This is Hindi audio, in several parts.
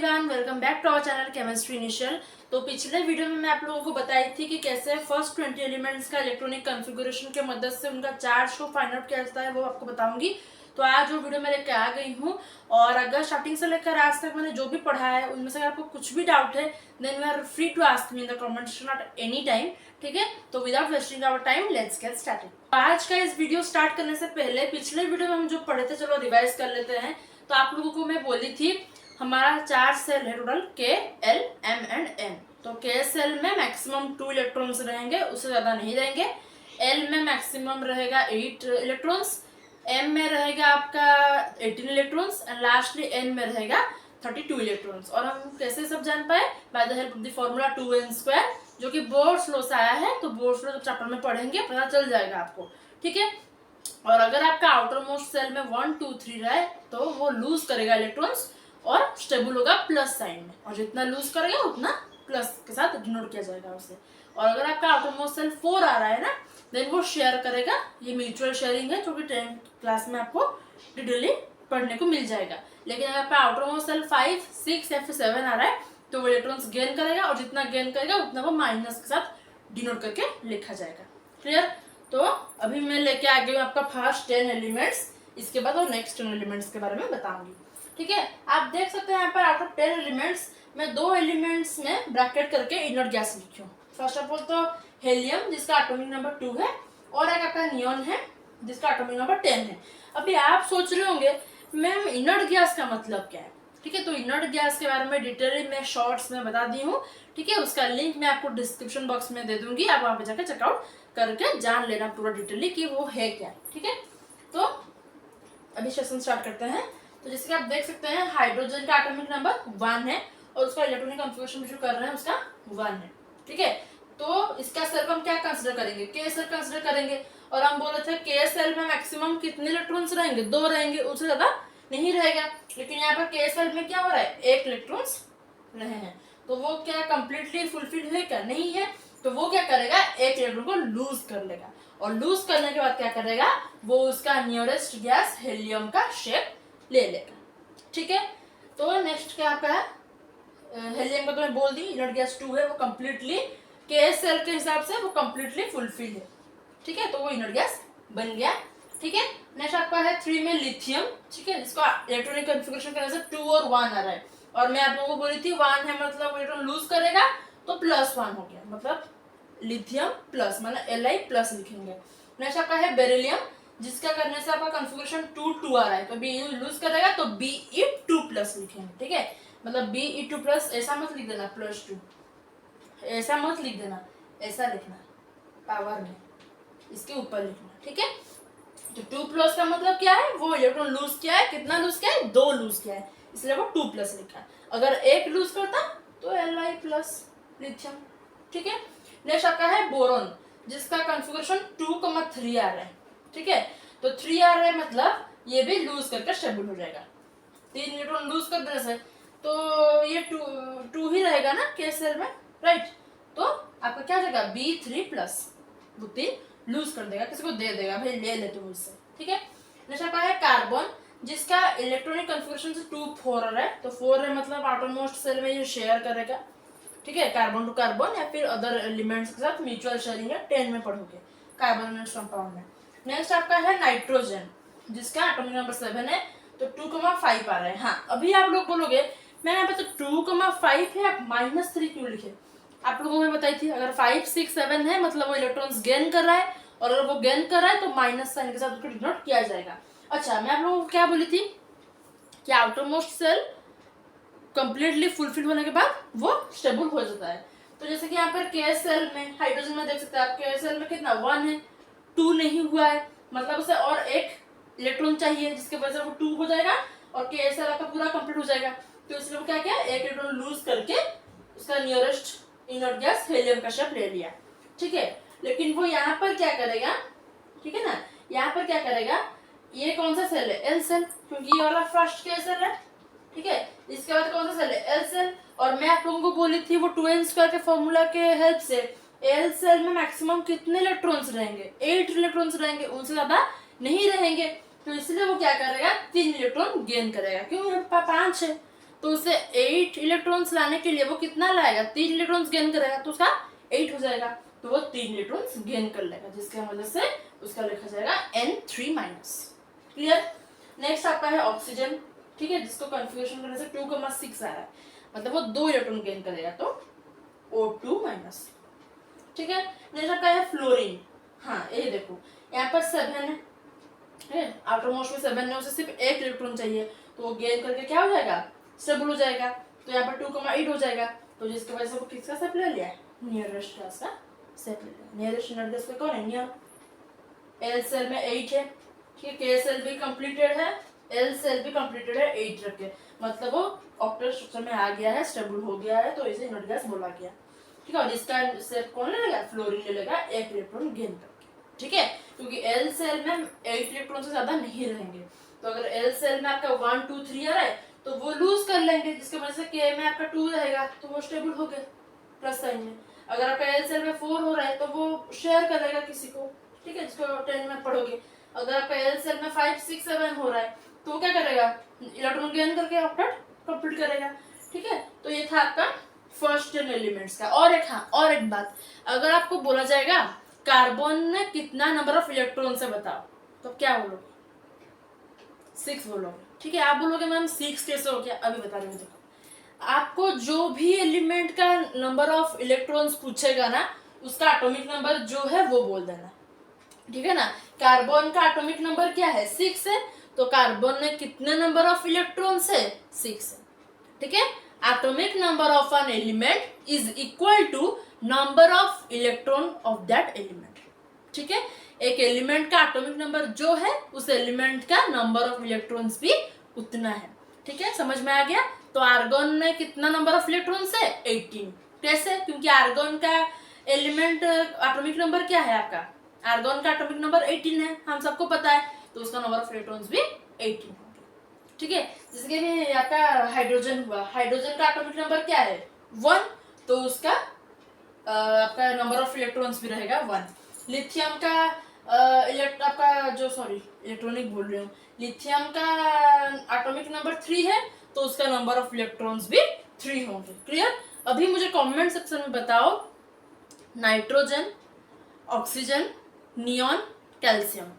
Everyone, welcome back to our channel chemistry initial. तो पिछले वीडियो में मैं आप लोगों को बताई थी कि कैसे फर्स्ट 20 एलिमेंट्स का इलेक्ट्रॉनिक कॉन्फ़िगरेशन के मदद से उनका चार्ज को फाइंड आउट किया जाता है, वो आपको बताऊंगी। तो आज वो वीडियो मैं लेकर आ गई हूँ, और अगर स्टार्टिंग से लेकर आज तक मैंने जो भी पढ़ा है उनमें से अगर आपको कुछ भी डाउट है then you are free to ask me in the comment section at any time. ठीक है, तो without wasting our time let's get started. आज का इस वीडियो स्टार्ट करने से पहले पिछले वीडियो में हम जो पढ़े थे चलो रिवाइज कर लेते हैं। तो आप लोगों को मैं बोली थी हमारा 4 सेल है टोटल, के, एल, एम एंड एन। तो के सेल में मैक्सिमम 2 इलेक्ट्रॉन्स रहेंगे, उससे ज्यादा नहीं रहेंगे। एल में मैक्सिमम रहेगा 8 इलेक्ट्रॉन्स, एम में रहेगा आपका 18 इलेक्ट्रॉन्स एंड लास्टली एन में रहेगा 32 इलेक्ट्रॉन्स। और हम कैसे सब जान पाए? By the help of the formula 2n², जो कि बोर्ड्स लॉ से आया है। तो बोर्ड्स लॉ जब चैप्टर में पढ़ेंगे पता चल जाएगा आपको। ठीक है, और अगर आपका आउटर मोस्ट सेल में 1 2 3 रहे तो वो लूज करेगा इलेक्ट्रॉन्स और स्टेबल होगा प्लस साइन में, और जितना लूज करेगा उतना प्लस के साथ डिनोट किया जाएगा उसे। और अगर आपका आउटर मोस्ट सेल 4 आ रहा है ना, देन वो शेयर करेगा। ये म्यूचुअल शेयरिंग है जो कि 10th क्लास में आपको डिटेली पढ़ने को मिल जाएगा। लेकिन अगर आपका आउटर मोस्ट सेल 5 6 या फिर 7 आ रहा है तो वो इलेक्ट्रॉन्स गेन करेगा, और जितना गेन करेगा उतना वो माइनस के साथ डिनोट करके लिखा जाएगा। क्लियर? तो अभी मैं लेके आ गई हूँ आपका फर्स्ट 10 एलिमेंट्स, इसके बाद और नेक्स्ट 10 एलिमेंट्स के बारे में बताऊंगी। ठीक है, आप देख सकते हैं यहाँ पर आउट ऑफ 10 एलिमेंट्स मैं 2 एलिमेंट्स में ब्रैकेट करके इनर्ट गैस लिखी हूँ। फर्स्ट ऑफ ऑल तो हेलियम जिसका एटॉमिक नंबर 2 है, और एक आपका नियॉन है जिसका एटॉमिक नंबर 10 है। अभी आप सोच रहे होंगे मैम इनर्ट गैस का मतलब क्या है? ठीक है, तो इनर्ट गैस के बारे में डिटेल मैं शॉर्ट्स में बता दी हूँ। ठीक है, उसका लिंक मैं आपको डिस्क्रिप्शन बॉक्स में दे दूंगी, आप वहाँ पे जाकर चेकआउट करके जान लेना पूरा डिटेली कि वो है क्या। ठीक है, तो अभी सेशन स्टार्ट करते हैं। तो जैसे कि आप देख सकते हैं हाइड्रोजन का एटॉमिक नंबर 1 है और उसका इलेक्ट्रॉनिक कॉन्फ़िगरेशन जो कर रहे हैं उसका 1 है। ठीक है, तो इसका सेल को हम क्या कंसीडर करेंगे? के सेल कंसीडर करेंगे। और हम बोले थे के सेल में मैक्सिमम कितने इलेक्ट्रॉन्स रहेंगे? 2 रहेंगे, उससे ज्यादा नहीं रहेगा। लेकिन यहाँ पर के सेल में क्या हो रहा है? 1 इलेक्ट्रॉन्स रहे हैं, तो वो क्या कंप्लीटली फुलफिल है? क्या नहीं है। तो वो क्या करेगा? 1 इलेक्ट्रॉन को लूज कर लेगा, और लूज करने के बाद क्या करेगा? वो उसका नियरेस्ट गैस हेलियम का शेप ले लेगा। ठीक है, तो नेक्स्ट क्या आपका है? हेलियम का तो मैं बोल दी इनर्ट गैस 2 है, वो कंप्लीटली के सेल के हिसाब से वो कंप्लीटली फुलफिल है। ठीक है, तो वो इनर्ट गैस बन गया। ठीक है, नेक्स्ट आपका है 3 में लिथियम। ठीक है, जिसका इलेक्ट्रॉनिक कॉन्फ़िगरेशन करने से 2 और 1 आ रहा है, और मैं आप लोगों को बोली थी 1 है मतलब इलेक्ट्रॉन लूज करेगा तो +1 हो गया, मतलब लिथियम प्लस मतलब Li प्लस लिखेंगे। नेक्स्ट आपका है बेरिलियम, जिसका करने से आपका कॉन्फ़िगरेशन 2 2 आ रहा है, तो Be लूज करेगा तो Be2+ लिखेंगे। ठीक है, मतलब Be2+, ऐसा मत लिख देना +2, ऐसा मत लिख देना, ऐसा लिखना पावर में, इसके ऊपर लिखना। ठीक है, तो 2+ का मतलब क्या है? वो इलेक्ट्रॉन लूज किया है, कितना लूज किया है? 2 लूज किया है, इसलिए वो 2+ लिखा है। अगर 1 लूज करता तो Li+ लिथियम। ठीक है, नेक्स्ट आपका है बोरोन, जिसका कॉन्फ़िगरेशन 2,3 आ रहा है। ठीक है, तो 3 आ रहा है मतलब ये भी लूज करके स्टेबल हो जाएगा। 3 इलेक्ट्रॉन लूज कर देने से तो ये 2 ही रहेगा ना के सेल में, राइट? तो आपका क्या हो जाएगा? B3+, वो 3 लूज कर देगा, किसी को दे देगा, भाई ले ले तुम इससे। ठीक है, नेक्स्ट आपका है कार्बन, जिसका इलेक्ट्रॉनिक कॉन्फ़िगरेशन से 2 4 आ रहा है, तो 4 है मतलब आउटरमोस्ट सेल में ये शेयर करेगा। ठीक है, कार्बन टू कार्बन या फिर अदर एलिमेंट्स के साथ म्यूचुअल शेयरिंग है, 10 में पढ़ोगे कार्बोनेट कंपाउंड में। नेक्स्ट आपका है नाइट्रोजन, जिसका एटॉमिक नंबर 7 है, तो 2,5 आ रहा है। हाँ, अभी आप लोग बोलोगे मैं यहाँ पे तो 2,5 है, आप -3 क्यों लिखे? आप लोगों को मैं बताई थी अगर 5 6 7 है मतलब वो इलेक्ट्रॉन्स गेन कर रहा है, और अगर वो गेन कर रहा है तो माइनस साइन के साथ उसको डिनोट किया जाएगा। अच्छा, मैं आप लोगों को क्या बोली थी कि outermost shell completely fulfil होने के बाद वो स्टेबल हो जाता है। तो जैसे कि यहाँ पर के सेल में हाइड्रोजन में देख सकते हैं आप, के सेल में कितना 1 है, 2 नहीं हुआ है, मतलब उसे और 1 इलेक्ट्रॉन चाहिए जिसके वजह से वो 2 हो जाएगा और के सेल आपका पूरा कंप्लीट हो जाएगा। तो इसलिए वो क्या किया? 1 इलेक्ट्रॉन लूज करके उसका नियरेस्ट इनर्ट गैस हेलियम का शेप ले लिया। ठीक है, लेकिन वो यहाँ पर क्या करेगा? ठीक है ना, यहाँ पर क्या करेगा? ये कौन सा सेल है? एल सेल, क्योंकि ये वाला फर्स्ट के सेल है। ठीक है, इसके बाद कौन सा सेल है? L shell. और मैं आप लोगों को बोली थी वो 2n² के फॉर्मूला के हेल्प से एल सेल में मैक्सिमम कितने इलेक्ट्रॉन्स रहेंगे? 8 इलेक्ट्रॉन्स रहेंगे, उनसे ज्यादा नहीं रहेंगे। तो इसलिए वो क्या करेगा? 3 इलेक्ट्रॉन गेन करेगा। क्यों? 5 है तो उसे 8 इलेक्ट्रॉन्स लाने के लिए वो कितना लाएगा, 3 इलेक्ट्रॉन्स गेन करेगा, तो उसका 8 हो जाएगा, तो वो 3 इलेक्ट्रॉन्स गेन कर लेगा, जिसके वजह से उसका लिखा जाएगा N3-। क्लियर। नेक्स्ट आपका है ऑक्सीजन, ठीक है, जिसको कन्फिग्रेशन करने से 2,6 आ रहा है, मतलब वो 2 इलेक्ट्रॉन गेन करेगा, तो O2-। ठीक है। नेक्स्ट आपका है फ्लोरीन। हाँ ये देखो यहाँ पर 7 है, आउटर मोस्ट में 7 है, उसे सिर्फ 1 इलेक्ट्रॉन चाहिए, तो वो गेन करके क्या हो जाएगा, स्टेबल हो जाएगा, तो यहाँ पर 2,8 हो जाएगा, तो जिसकी वजह से वो किसका स्टेप ले लिया है, नियरेस्ट क्लास का स्टेप ले लिया। नियरेस्ट नोड पे कौन है, नियर। एल सेल में 8 है, ठीक है, के सेल भी कंप्लीटेड है, एल सेल भी कंप्लीटेड है, 8 रखे, मतलब वो ऑक्टेट स्ट्रक्चर में आ गया है, स्टेबल हो गया है, तो इसे इनर्ट गैस बोला गया। ठीक है, और इसका स्टेप कौन लेगा, फ्लोरीन ले लेगा 1 इलेक्ट्रॉन गेन करके। ठीक है, क्योंकि एल सेल में 8 इलेक्ट्रॉन से ज्यादा नहीं रहेंगे, तो अगर एल सेल में आपका 1 2 3 आ रहा है तो वो लूज कर लेंगे, जिसकी वजह से के में आपका 2 रहेगा, तो वो स्टेबल हो गए प्लस साइन में। अगर आपका एल सेल में 4 हो रहा है तो वो शेयर करेगा किसी को, ठीक है, जिसको 10 में पढ़ोगे। अगर आपका एल सेल में 5 6 7 हो रहा है तो क्या करेगा, इलेक्ट्रॉन गेन करके ऑक्टेट कंप्लीट करेगा। ठीक है, तो ये था आपका फर्स्ट 10 एलिमेंट्स का। और एक, हाँ और एक बात, अगर आपको बोला जाएगा कार्बन में कितना नंबर ऑफ इलेक्ट्रॉन है बताओ, तो क्या बोलोगे, 6 बोलोगे। ठीक है, आप बोलोगे मैम 6 कैसे हो गया, अभी बता रही हूँ। देखो आपको जो भी एलिमेंट का नंबर ऑफ इलेक्ट्रॉन्स पूछेगा ना, उसका एटॉमिक नंबर जो है वो बोल देना, ठीक है ना। कार्बन का एटॉमिक नंबर क्या है, 6 है, तो कार्बन में कितने नंबर ऑफ इलेक्ट्रॉन्स है, 6 है। ठीक है, atomic number of an element is equal to number of electron of that element. ठीक है, एक एलिमेंट का एटॉमिक नंबर जो है उस एलिमेंट का नंबर ऑफ इलेक्ट्रॉन्स भी उतना है। ठीक है, समझ में आ गया। तो आर्गन में कितना नंबर ऑफ इलेक्ट्रॉन्स है, 18। कैसे, क्योंकि आर्गन का एलिमेंट एटॉमिक नंबर क्या है आपका, आर्गन का एटॉमिक नंबर 18 है, हम सबको पता है, तो उसका नंबर ऑफ इलेक्ट्रॉन्स भी 18 होंगे। ठीक है, जैसे कि आपका हाइड्रोजन हुआ, हाइड्रोजन का एटॉमिक नंबर क्या है, 1, तो उसका आपका नंबर ऑफ इलेक्ट्रॉन्स भी रहेगा 1। लिथियम का आपका जो इलेक्ट्रॉनिक बोल रही हूँ, लिथियम का एटॉमिक नंबर 3 है, तो उसका नंबर ऑफ इलेक्ट्रॉन्स भी 3 होंगे। क्लियर। अभी मुझे कमेंट सेक्शन में बताओ, नाइट्रोजन, ऑक्सीजन, नियॉन, कैल्शियम,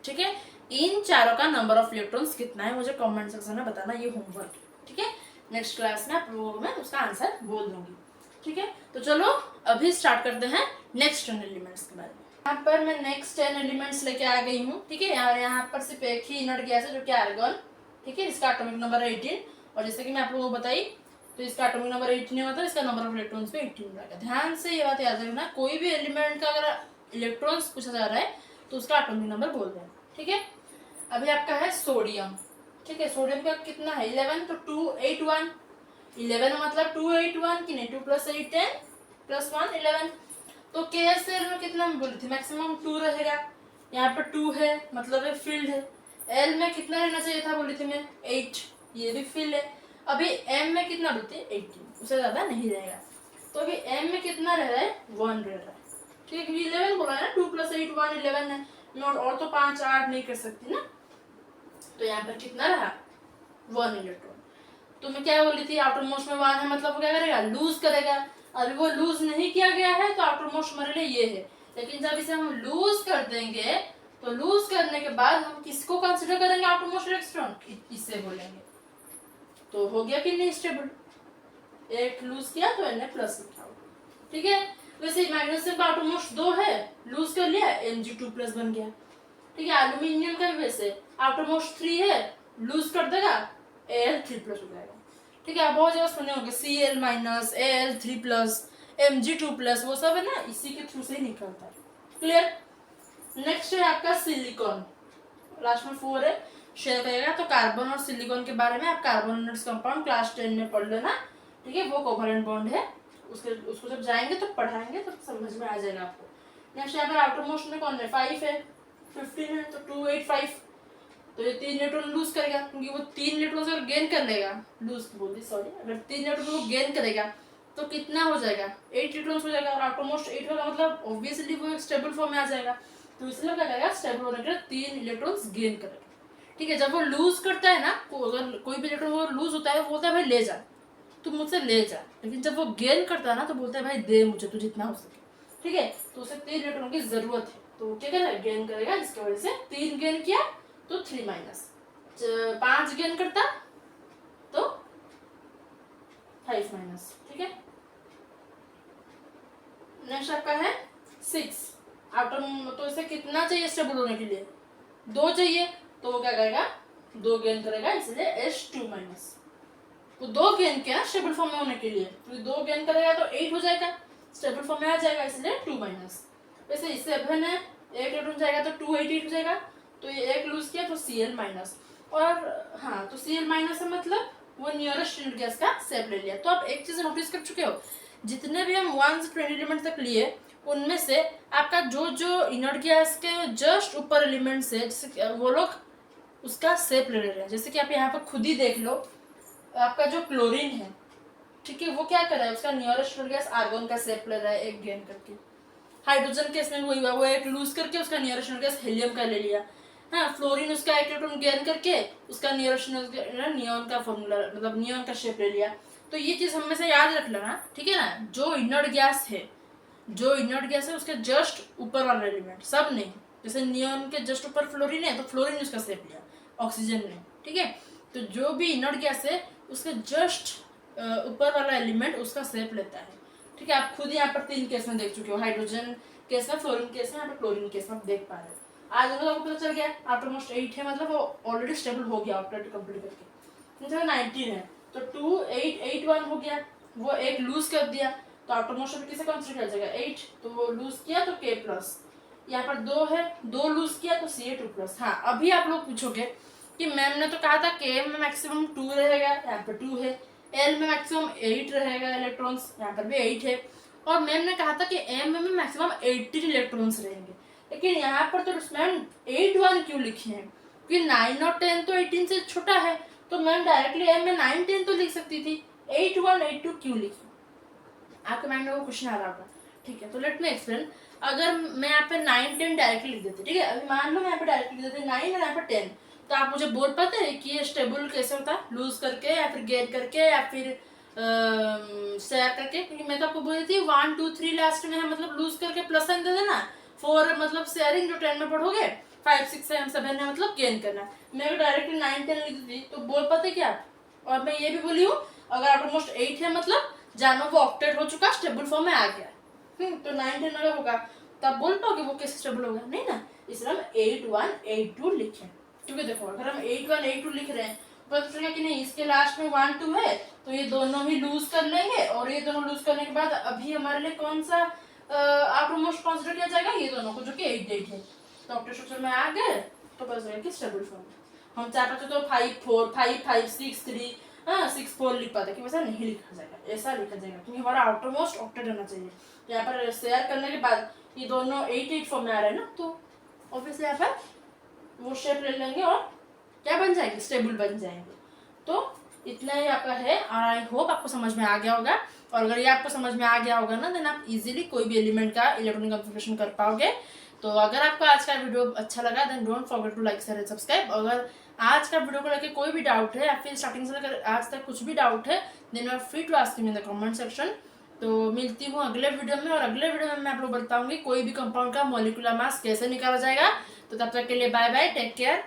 ठीक है, इन चारों का नंबर ऑफ इलेक्ट्रॉन्स कितना है, मुझे कमेंट सेक्शन में बताना, ये होमवर्क। ठीक है, नेक्स्ट क्लास में आप लोगों में उसका आंसर बोल दूंगी। ठीक है, तो चलो अभी स्टार्ट करते हैं नेक्स्ट 10 एलिमेंट्स के बारे में। यहाँ पर मैं नेक्स्ट 10 एलिमेंट्स लेके आ गई हूँ। ठीक है, यहाँ पर सिर्फ एक ही इनर्ट गैस है जो कि आर्गन, ठीक है, इसका एटॉमिक नंबर है 18, और जैसे कि मैं आप लोगों को बताई, तो इसका एटॉमिक नंबर 18 होता है, इसका नंबर ऑफ इलेक्ट्रॉन्स भी 18 रहेगा। ध्यान से ये बात याद रखना, कोई भी एलिमेंट का अगर इलेक्ट्रॉन्स पूछा जा रहा है तो उसका एटॉमिक नंबर बोल देना। ठीक है, अभी आपका है सोडियम। ठीक है, सोडियम का कितना है, 11, तो 2 8 1, 11 मतलब 2 8 1 कि नहीं, 2 + 8 10 + 1 11। तो के सेल में कितना मैं बोली थी, मैक्सिमम 2 रहेगा, यहाँ पर 2 है, मतलब ये फील्ड है। एल में कितना रहना चाहिए था बोली थी मैं, 8, ये भी फील्ड है। अभी एम में कितना बोलते हैं, 18, उससे ज्यादा नहीं रहेगा। तो अभी एम में कितना रह रहा है, 1 रह रहा है। ठीक है, 11 बोला है ना, 2 + 8 1 11 है, मैं और तो 5 8 नहीं कर सकती ना, तो यहाँ पर कितना रहा, 1 इलेक्ट्रॉन। तो मैं क्या बोली थी, आउटर मोस्ट में 1 है, मतलब वो क्या करेगा, लूज करेगा। अभी वो लूज नहीं किया गया है, तो आउटर मोस्ट हमारे लिए ये है, लेकिन जब इसे हम लूज कर देंगे, तो लूज करने के बाद हम किसको कंसिडर करेंगे आउटर मोस्ट इलेक्ट्रॉन, इससे बोलेंगे, तो हो गया कि नहीं स्टेबल, एक लूज किया तो एन प्लस लिखा। ठीक है, वैसे मैग्नीशियम का आउटर मोस्ट 2 है, लूज कर लिया, Mg2+ बन गया। ठीक है, एल्यूमिनियम का वैसे आउटर मोस्ट 3 है, लूज कर देगा, Al3+ हो जाएगा। ठीक है, आप बहुत जगह सुने होंगे Cl-, Al3+, Mg2+, वो सब है ना, इसी के थ्रू से ही निकलता है। क्लियर। नेक्स्ट है आपका सिलिकॉन, लास्ट में 4 है, शेयर करेगा। तो कार्बन और सिलिकॉन के बारे में आप कार्बोनेट्स कंपाउंड क्लास 10 में पढ़ लेना। ठीक है, वो कोवलेंट बॉन्ड है, उसको जब जाएंगे तो पढ़ाएंगे तो समझ में आ जाएगा आपको। नेक्स्ट यहाँ पर आउटर मोस्ट में कौन है, 5 है, 15 है, तो 2 8 5, तो ये 3 इलेक्ट्रॉन लूज करेगा, क्योंकि वो 3 इलेक्ट्रॉन अगर गेन कर लेगा, लूज बोल दी सॉरी, अगर 3 इलेक्ट्रॉन वो गेन करेगा तो कितना हो जाएगा, 8 इलेक्ट्रॉन हो जाएगा, और आउटर मोस्ट 8 होगा, मतलब ऑब्वियसली वो एक स्टेबल फॉर्म में आ जाएगा, तो इसलिए क्या करेगा, स्टेबल होने के लिए 3 इलेक्ट्रॉन्स गेन करेगा। ठीक है। जब वो लूज करता है ना, अगर कोई भी इलेक्ट्रॉन वो लूज होता है, वो बोलता है भाई ले जा, तू मुझसे ले जा। लेकिन जब वो गेन करता है ना तो बोलता है भाई दे मुझे, तू जितना हो सके। ठीक है, तो उसे 3 इलेक्ट्रॉन की जरूरत है, तो क्या करेगा, गेन करेगा। जिसकी वजह से 3 गेन किया तो 3 माइनस, 5 गेन करता तो 5 माइनस। ठीक है, नेक्स्ट आपका है 6 एटम। तो इसे कितना चाहिए स्टेबल होने के लिए, 2 चाहिए, तो वो क्या करेगा, 2 गेन करेगा, इसलिए H2 माइनस। तो 2 गेन किया स्टेबल फॉर्म में होने के लिए, तो 2 गेन करेगा तो 8 हो जाएगा, स्टेबल फॉर्म में आ जाएगा, इसलिए 2 माइनस। वैसे इससे अभिन्न है, 1 इलेक्ट्रॉन जाएगा तो 2 8 हो जाएगा, तो ये 1 लूज किया तो Cl माइनस। और हाँ, तो Cl माइनस है मतलब वो नियरेस्ट इनर्ट गैस का शेप ले लिया। तो आप एक चीज नोटिस कर चुके हो, जितने भी हम 1 से 20 एलिमेंट तक लिए, उनमें से आपका जो जो इनर्ट गैस के जस्ट ऊपर एलिमेंट्स है, जैसे वो लोग उसका शेप ले रहे हैं। जैसे कि आप यहाँ पर खुद ही देख लो, आपका जो क्लोरीन है, ठीक है, वो क्या कर रहा है, उसका नियरेस्ट गैस आर्गन का शेप ले रहा है, एक गेन करके। हाइड्रोजन केस में वही हुआ, वो एक लूज करके उसका नियरेस्ट गैस हीलियम का ले लिया। हाँ, फ्लोरीन उसका एक इलेक्ट्रॉन गेन करके उसका नियरेस्ट नियॉन का फॉर्मूला, मतलब नियॉन का शेप ले लिया। तो ये चीज हमें से याद रख लेना, ठीक है ना। जो इनर्ट गैस है, जो इनर्ट गैस है उसके जस्ट ऊपर वाला एलिमेंट, सब नहीं, जैसे नियॉन के जस्ट ऊपर फ्लोरीन है तो फ्लोरीन उसका शेप लिया, ऑक्सीजन ने। ठीक है, तो जो भी इनर्ट गैस है उसके जस्ट ऊपर वाला एलिमेंट उसका शेप लेता है। ठीक है, आप खुद यहाँ पर 3 केस में देख चुके हो, हाइड्रोजन केस में, फ्लोरीन केस में, यहाँ पर क्लोरीन केस में आप देख पा रहे हो। आज दोनों आपको पता चल गया, आफ्टर मोस्ट 8 है मतलब वो ऑलरेडी स्टेबल हो गया ऑक्टेट कंप्लीट करके। जैसे 19 है तो 2 8 8 1 हो गया, वो एक लूज कर दिया, तो आफ्टर मोस्ट अभी किसे कंसिडर किया जाएगा, 8, तो वो लूज किया तो K प्लस। यहाँ पर 2 है, 2 लूज किया तो Ca2 प्लस। हाँ, अभी आप लोग पूछोगे कि मैम ने तो कहा था K में मैक्सिमम 2 रहेगा, यहाँ पर 2 है, L में मैक्सिमम 8 रहेगा इलेक्ट्रॉन्स, यहाँ पर भी 8 है, और मैम ने कहा था कि M में मैक्सिमम 18 इलेक्ट्रॉन्स रहेंगे। लेकिन यहाँ पर तो मैम 8 1 क्यों लिखे हैं, क्योंकि 9 और 10 तो 18 से छोटा है, तो मैम डायरेक्टली M में 9 10 तो लिख सकती थी, 8 1 8 2 क्यों लिखी। आपके माइंड में वो क्वेश्चन आ रहा होगा। ठीक है, तो लेट मी एक्सप्लेन। अगर मैं यहाँ पे 9 10 डायरेक्टली लिख देती, ठीक है, अभी मान लो मैं यहाँ पे डायरेक्टली लिख देती 9 और यहाँ पे 10, तो आप मुझे बोल पाते हैं कि ये स्टेबल कैसे होता है, लूज करके या फिर गेन करके या फिर शेयर करके। क्योंकि मैं तो आपको बोल रही थी 1 2 3 लास्ट में है, मतलब लूज करके प्लस साइन दे देना, 4 मतलब शेयरिंग जो 10 में पढ़ोगे, 5 6 7 है मतलब गेन करना। मैं डायरेक्टली 9 10 लिख देती तो बोल पाते क्या आप। और मैं ये भी बोली हूँ, अगर ऑलमोस्ट 8 है मतलब जानो वो ऑक्टेट हो चुका, स्टेबल फॉर्म में आ गया। तो 9 10 अगर होगा तो आप बोल पाओगे वो कैसे स्टेबल होगा, नहीं ना, इसलिए हम 8 1 8 2 लिखें। क्योंकि देखो अगर हम 8 1 8 2 लिख रहे हैं, पता चलेगा कि नहीं इसके लास्ट में 1 2 है, तो ये दोनों ही लूज कर लेंगे, और ये दोनों लूज करने के बाद अभी हमारे लिए कौन सा ऑलमोस्ट कंसिडर किया जाएगा, ये दोनों को, जो कि 8 8 है। तो ऑक्टेट स्ट्रक्चर में आ गए तो पता चलेगा कि स्टेबल फॉर्म। हम चाह पाते तो 5 4 5 5 6 3 6 4 लिख पाते, कि वैसा नहीं लिखा जाएगा, ऐसा लिखा जाएगा क्योंकि हमारा आउटरमोस्ट ऑक्टेट रहना चाहिए। तो यहाँ पर शेयर करने के बाद ये दोनों 8 8 फॉर्म में आ रहे हैं ना, तो ऑब्वियसली यहाँ पर वो शेप ले लेंगे और क्या बन जाएंगे, स्टेबल बन जाएंगे। तो इतना ही आपका है, और आई होप आपको समझ में आ गया होगा। और अगर ये आपको समझ में आ गया होगा ना, देन आप इजीली कोई भी एलिमेंट का इलेक्ट्रॉनिक कॉन्फ़िगरेशन कर पाओगे। तो अगर आपको आज का वीडियो अच्छा लगा then don't forget to like share and subscribe. अगर आज का वीडियो को लेकर कोई भी डाउट है या फिर स्टार्टिंग से लेकर आज तक कुछ भी डाउट है, then you are free to ask me in the comment section. तो मिलती हूँ अगले वीडियो में, और अगले वीडियो में मैं आप लोग बताऊंगी कोई भी कंपाउंड का मॉलिक्यूलर मास कैसे निकाला जाएगा। तो तब तक के लिए बाय बाय, टेक केयर।